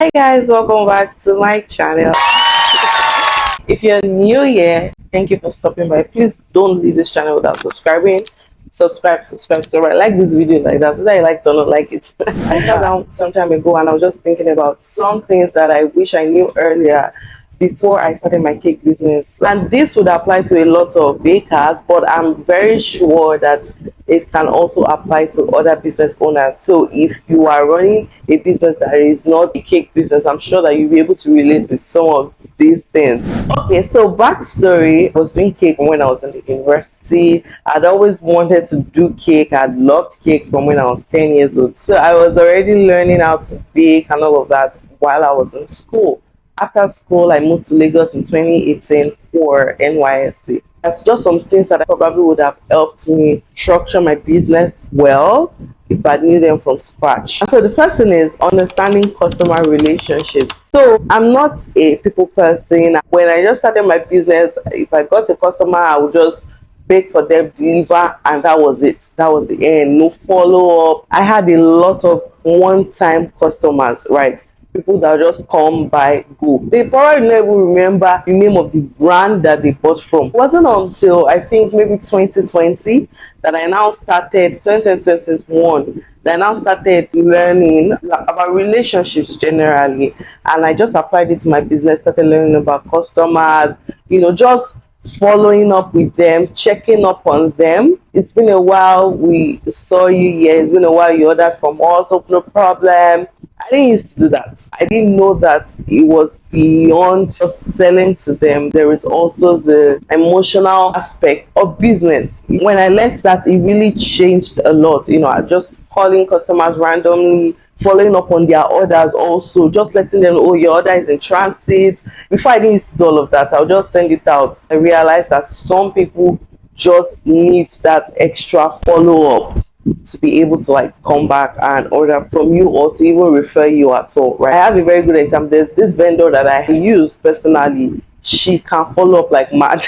Hi guys, welcome back to my channel. If you're new here, thank you for stopping by. Please don't leave this channel without subscribing. Subscribe. I like this video like that. So that I like to not like it. I sat down some time ago and I was just thinking about some things that I wish I knew earlier before I started my cake business. And this would apply to a lot of bakers, but I'm very sure that it can also apply to other business owners. So if you are running a business that is not a cake business, I'm sure that you'll be able to relate with some of these things. Okay, so backstory, I was doing cake when I was in the university. I'd always wanted to do cake. I'd loved cake from when I was 10 years old. So I was already learning how to bake and all of that while I was in school. After school, I moved to Lagos in 2018 for NYSC. That's just some things that I probably would have helped me structure my business well if I knew them from scratch. And so the first thing is understanding customer relationships. So I'm not a people person. When I just started my business, if I got a customer, I would just bake for them, deliver, and that was it. That was the end. No follow up. I had a lot of one-time customers, right? People that just come by, go. They probably never remember the name of the brand that they bought from. It wasn't until I think maybe 2020 that I now started, 2021, that I now started learning about relationships generally. And I just applied it to my business, started learning about customers, just following up with them, checking up on them. It's been a while we saw you here. It's been a while you ordered from us. Hope no problem. I didn't used to do that. I didn't know that it was beyond just selling to them. There is also the emotional aspect of business. When I learned that, it really changed a lot. I just calling customers randomly, following up on their orders also, just letting them know, oh, your order is in transit. Before I didn't do all of that, I'll just send it out. I realized that some people just need that extra follow-up to be able to come back and order from you or to even refer you at all, right? I have a very good example. There's this vendor that I use personally. She can follow up like mad.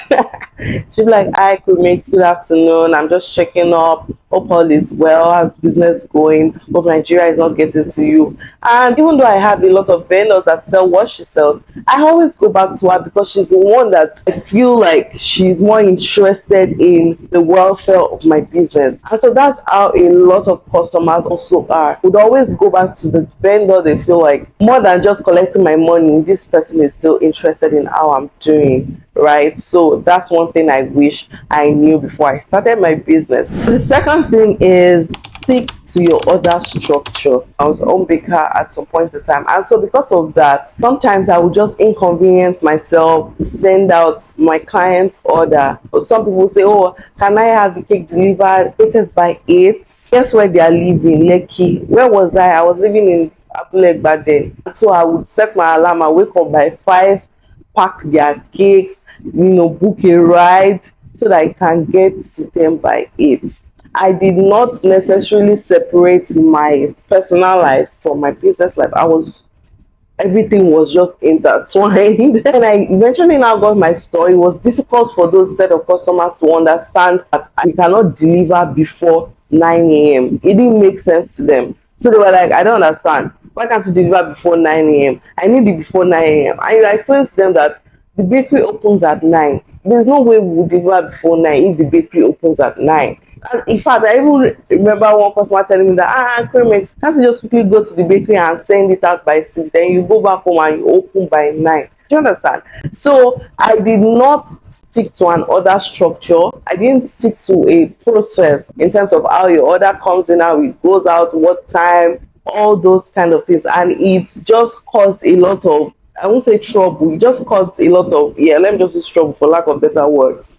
She'll be like, hi crewmates, good afternoon, I'm just checking up, hope all is well, how's business going, hope Nigeria is not getting to you. And even though I have a lot of vendors that sell what she sells, I always go back to her because she's the one that I feel like she's more interested in the welfare of my business. And so that's how a lot of customers also are. Would always go back to the vendor they feel like, more than just collecting my money, this person is still interested in how I'm doing, right? So that's one thing I wish I knew before I started my business. The second thing is stick to your order structure. I was a home baker at some point in time, and so because of that, sometimes I would just inconvenience myself to send out my client's order. Some people say, oh, can I have the cake delivered latest by 8? Guess where they are living? Lekki. Where was I was living in Abule back then. So I would set my alarm, I wake up by 5, pack their cakes, book a ride so that I can get to them by 8. I did not necessarily separate my personal life from my business life. Everything was just intertwined. And I eventually now got my store. It was difficult for those set of customers to understand that I cannot deliver before 9 a.m. It didn't make sense to them. So they were like, I don't understand. Why can't you deliver before 9 a.m.? I need it before 9 a.m. I explained to them that the bakery opens at 9. There's no way we will deliver before 9 if the bakery opens at 9. And in fact, I even remember one customer telling me that, Clement, can't you just quickly go to the bakery and send it out by 6? Then you go back home and you open by 9. Do you understand? So I did not stick to an order structure. I didn't stick to a process in terms of how your order comes in, how it goes out, what time, all those kind of things. And it's just caused a lot of, I won't say trouble, it just caused a lot of, let me just use trouble for lack of better words,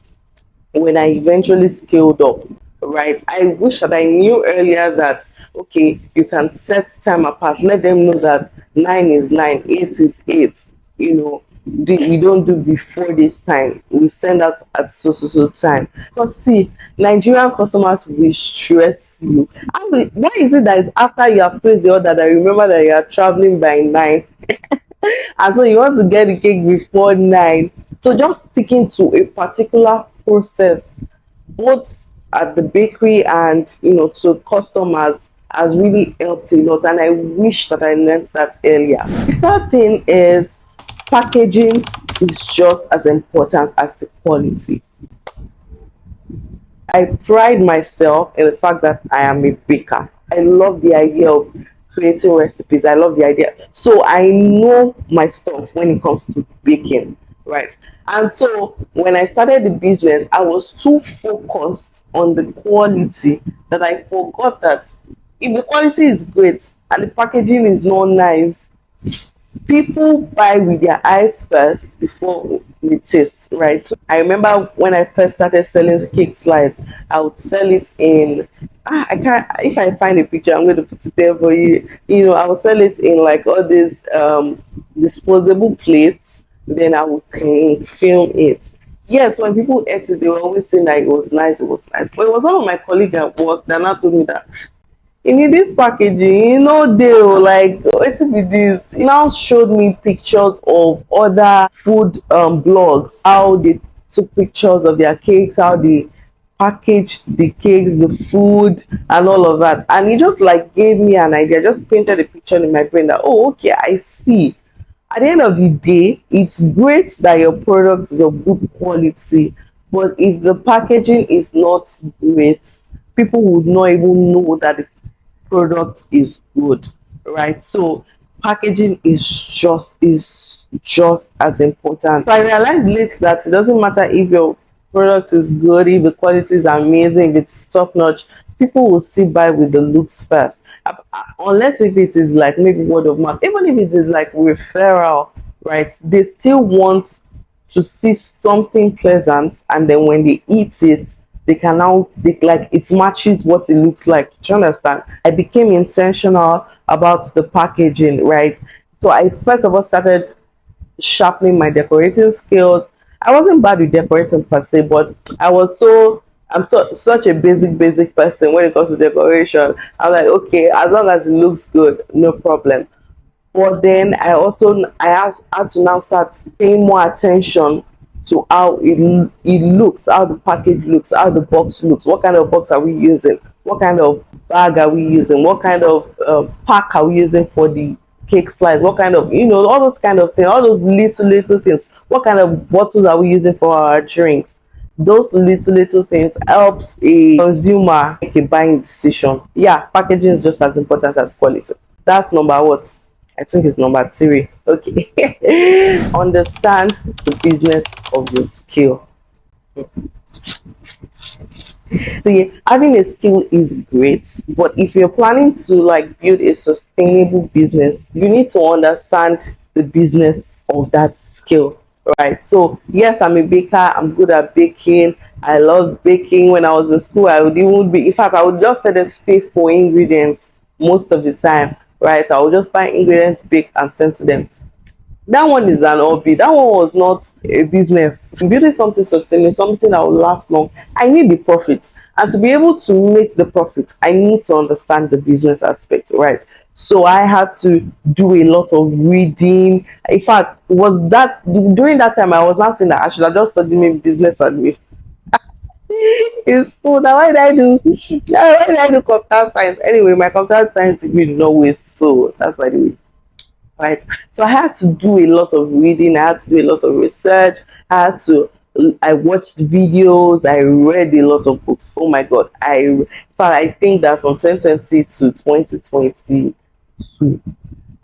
when I eventually scaled up, right? I wish that I knew earlier that, okay, you can set time apart, let them know that 9 is 9, 8 is 8, we don't do before this time, we send out at so time. Because see, Nigerian customers will stress you. Why is it that it's after you have placed the order that you remember that you are traveling by 9? And so you want to get the cake before 9? So just sticking to a particular process, both at the bakery and to customers, has really helped a lot, and I wish that I learned that earlier. The third thing is packaging is just as important as the quality. I pride myself in the fact that I am a baker. I love the idea of creating recipes. I love the idea. So I know my stuff when it comes to baking, right? And so when I started the business, I was too focused on the quality that I forgot that if the quality is great and the packaging is not nice, people buy with their eyes first before we taste, right? So I remember when I first started selling cake slice, I would sell it in I can't, if I find a picture, I'm going to put it there for you. You know, I would sell it in like all these disposable plates, then I would clean, film it. Yes, when people ate it, they were always saying that it was nice, it was nice. But it was one of my colleagues at work that now told me that in this packaging, dey like wetin be this. He now showed me pictures of other food blogs, how they took pictures of their cakes, how they packaged the cakes, the food and all of that, and he just like gave me an idea, just painted a picture in my brain that, oh, okay, I see. At the end of the day, it's great that your product is of good quality, but if the packaging is not great, people would not even know that the product is good, right? So packaging is just as important. So I realized late that it doesn't matter if your product is good, if the quality is amazing, if it's top notch, people will sit by with the looks first. Unless if it is like maybe word of mouth, even if it is like referral, right? They still want to see something pleasant, and then when they eat it, they can now like it matches what it looks like. Do you understand? I became intentional about the packaging, right? So I first of all started sharpening my decorating skills. I wasn't bad with decorating per se, but I'm such a basic person when it comes to decoration. I'm like, okay, as long as it looks good, no problem. But then had to now start paying more attention to how it looks, how the package looks, how the box looks, what kind of box are we using, what kind of bag are we using, what kind of pack are we using for the cake slice, what kind of, all those kind of things, all those little things, what kind of bottles are we using for our drinks. Those little things helps a consumer make a buying decision. Yeah, packaging is just as important as quality. That's number what? I think it's number three. Okay. Understand the business of your skill. See, having a skill is great, but if you're planning to like build a sustainable business, you need to understand the business of that skill, right? So yes, I'm a baker, I'm good at baking, I love baking. When I was in school, I would even be, in fact, I would just let them pay for ingredients most of the time, right? I would just buy ingredients, bake and send to them. That one is an hobby. That one was not a business. Building something sustainable, something that will last long, I need the profits. And to be able to make the profits, I need to understand the business aspect, right? So I had to do a lot of reading. In fact, was that during that time I was not saying that I should have just studied maybe business admin in school. Now why did I do computer science? Anyway, my computer science degree did not waste, so that's why the right. So I had to do a lot of reading, I had to do a lot of research, I watched videos, I read a lot of books. Oh my god, I think that from 2020 to 2022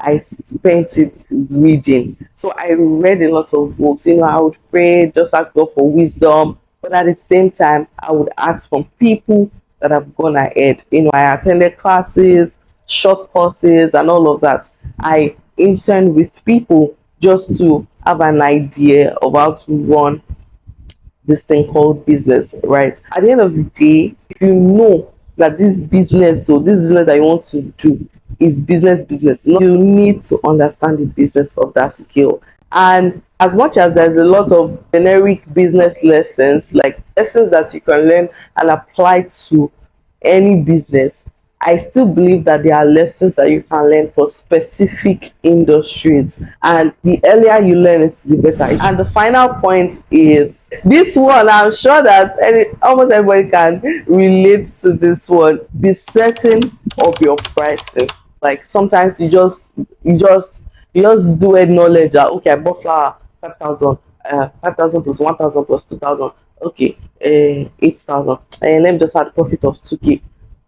I spent it reading. So I read a lot of books. I would pray, just ask God for wisdom, but at the same time, I would ask from people that have gone ahead. I attended classes, short courses, and all of that. I interned with people just to have an idea of how to run this thing called business, right? At the end of the day, if you know that this business that you want to do is business, you need to understand the business of that skill. And as much as there's a lot of generic business lessons, like lessons that you can learn and apply to any business, I still believe that there are lessons that you can learn for specific industries, and the earlier you learn it, the better. And the final point is this one. I'm sure that almost everybody can relate to this one. Be certain of your pricing. Like sometimes you just do acknowledge that okay, I bought flour 5,000, 5,000 plus 1,000 plus 2,000. Okay, 8,000, and let me just add profit of 2k.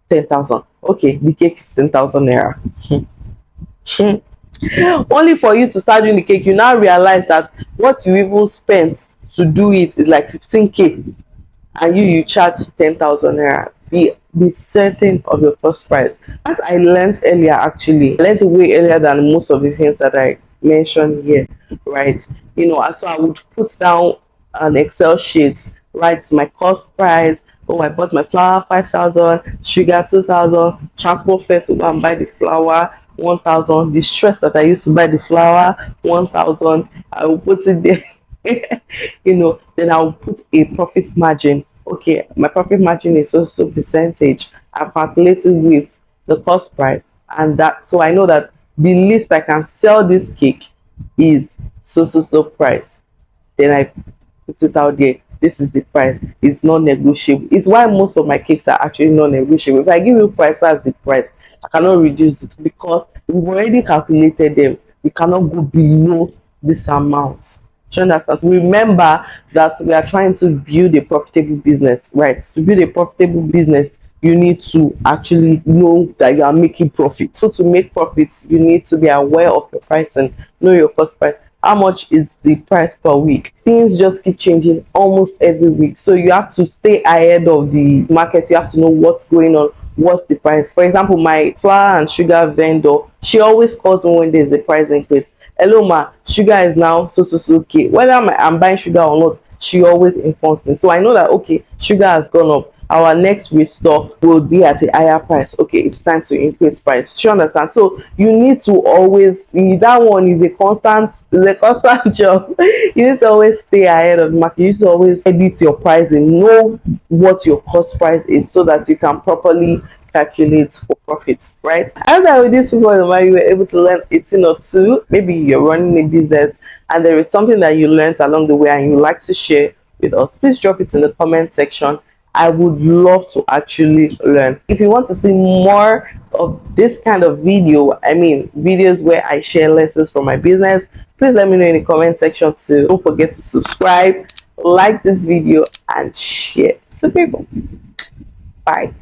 10,000. Okay, the cake is 10,000 naira. Only for you to start doing the cake, you now realize that what you even spent to do it is like 15k, and you charge 10,000 naira. Be certain of your first price. As I learned earlier, actually, I learned it way earlier than most of the things that I mentioned here, right? So I would put down an Excel sheet, write my cost price. Oh, I bought my flour 5,000, sugar 2,000, transport fare to go and buy the flour 1,000, the stress that I used to buy the flour 1,000. I will put it there. Then I'll put a profit margin. Okay, my profit margin is also percentage. I've calculated with the cost price, and that, so I know that the least I can sell this cake is so price. Then I put it out there. This is the price. It's not negotiable. It's why most of my cakes are actually not negotiable. If I give you price, that's the price. I cannot reduce it because we've already calculated them. We cannot go below this amount. Do you understand? So remember that we are trying to build a profitable business, right? To build a profitable business, you need to actually know that you are making profit. So to make profits, you need to be aware of your pricing, know your cost price. How much is the price per week? Things just keep changing almost every week, so you have to stay ahead of the market. You have to know what's going on, what's the price. For example, my flour and sugar vendor, she always calls me when there's a price increase. Hello ma, sugar is now so okay. Whether I'm buying sugar or not, she always informs me, so I know that okay, sugar has gone up. Our next restock will be at a higher price. Okay, it's time to increase price. Do you understand? So you need to always, that one is a constant job. You need to always stay ahead of the market. You need to always edit your pricing, know what your cost price is, so that you can properly calculate for profits, right? After with this people, you were able to learn 18 or two. Maybe you're running a business and there is something that you learned along the way and you like to share with us. Please drop it in the comment section. I would love to actually learn. If you want to see more of this kind of video, I mean videos where I share lessons from my business, please let me know in the comment section too. Don't forget to subscribe, like this video, and share to people. Bye.